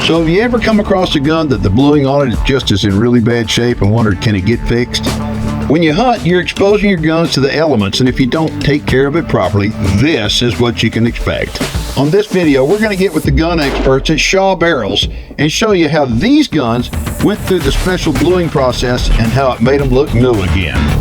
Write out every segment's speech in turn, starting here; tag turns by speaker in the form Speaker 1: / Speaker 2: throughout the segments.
Speaker 1: So have you ever come across a gun that the bluing on it just is in really bad shape and wondered, can it get fixed? When you hunt, you're exposing your guns to the elements, and if you don't take care of it properly, this is what you can expect. On this video, we're going to get with the gun experts at Shaw Barrels and show you how these guns went through the special bluing process and how it made them look new again.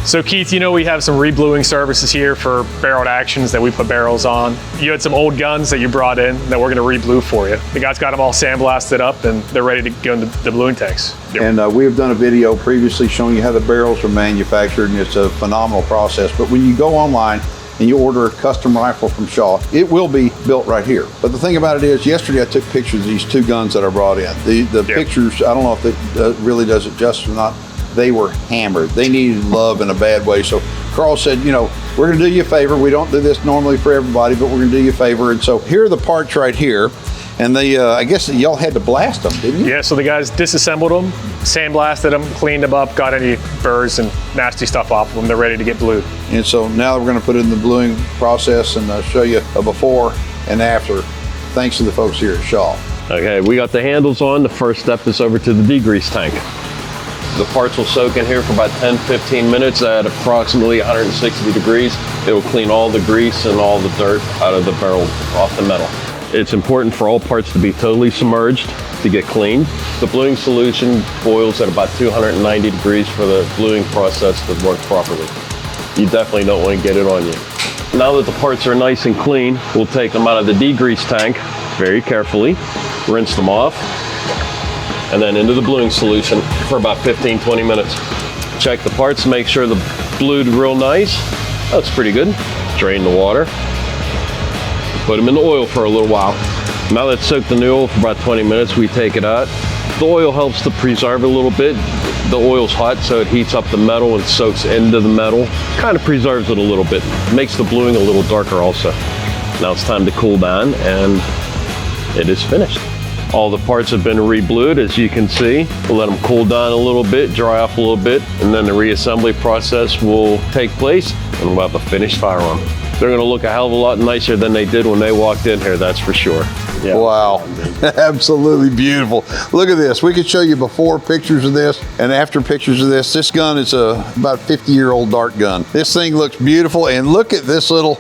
Speaker 2: So Keith, you know we have some rebluing services here for barreled actions that we put barrels on. You had some old guns that you brought in that we're going to reblue for you. The guys got them all sandblasted up and they're ready to go in the bluing tanks. Yep.
Speaker 3: And we have done a video previously showing you how the barrels are manufactured, and it's a phenomenal process. But when you go online and you order a custom rifle from Shaw, it will be built right here. But the thing about it is, yesterday I took pictures of these two guns that I brought in. The pictures, I don't know if it really does it justice or not. They were hammered. They needed love in a bad way. So Carl said, you know, we're gonna do you a favor. We don't do this normally for everybody, but we're gonna do you a favor. And so here are the parts right here. And they, I guess y'all had to blast them, didn't you?
Speaker 2: Yeah, so the guys disassembled them, sandblasted them, cleaned them up, got any burrs and nasty stuff off of them. They're ready to get blued.
Speaker 3: And so now we're gonna put it in the bluing process and show you a before and after, thanks to the folks here at Shaw.
Speaker 4: Okay, we got the handles on. The first step is over to the degrease tank. The parts will soak in here for about 10-15 minutes at approximately 160 degrees. It will clean all the grease and all the dirt out of the barrel, off the metal. It's important for all parts to be totally submerged to get cleaned. The bluing solution boils at about 290 degrees for the bluing process to work properly. You definitely don't want to get it on you. Now that the parts are nice and clean, we'll take them out of the degrease tank very carefully, rinse them off, and then into the bluing solution for about 15-20 minutes. Check the parts, make sure they're blued real nice. That's pretty good. Drain the water. Put them in the oil for a little while. Now that it's soaked in the oil for about 20 minutes, we take it out. The oil helps to preserve it a little bit. The oil's hot, so it heats up the metal and soaks into the metal. Kind of preserves it a little bit. Makes the bluing a little darker also. Now it's time to cool down, and it is finished. All the parts have been re-blued, as you can see. We'll let them cool down a little bit, dry off a little bit, and then the reassembly process will take place, and we'll have a finished firearm. They're gonna look a hell of a lot nicer than they did when they walked in here, that's for sure.
Speaker 3: Yeah. Wow, absolutely beautiful. Look at this. We could show you before pictures of this and after pictures of this. This gun is about 50-year-old dart gun. This thing looks beautiful, and look at this little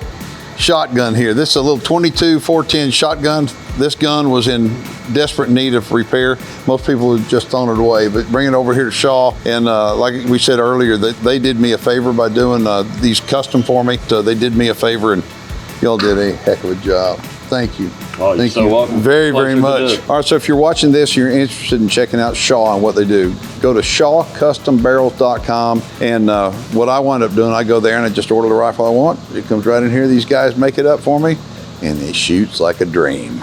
Speaker 3: shotgun here. This is a little 22 410 shotgun. This gun was in desperate need of repair. Most people have just thrown it away, but bring it over here to Shaw. And like we said earlier, they did me a favor by doing these custom for me. So they did me a favor, and y'all did a heck of a job. Thank you.
Speaker 4: Oh,
Speaker 3: Thank
Speaker 4: so
Speaker 3: you
Speaker 4: welcome.
Speaker 3: very, very much. All right, so if you're watching this, you're interested in checking out Shaw and what they do, go to shawcustombarrels.com. And what I wind up doing, I go there and I just order the rifle I want. It comes right in here. These guys make it up for me, and it shoots like a dream.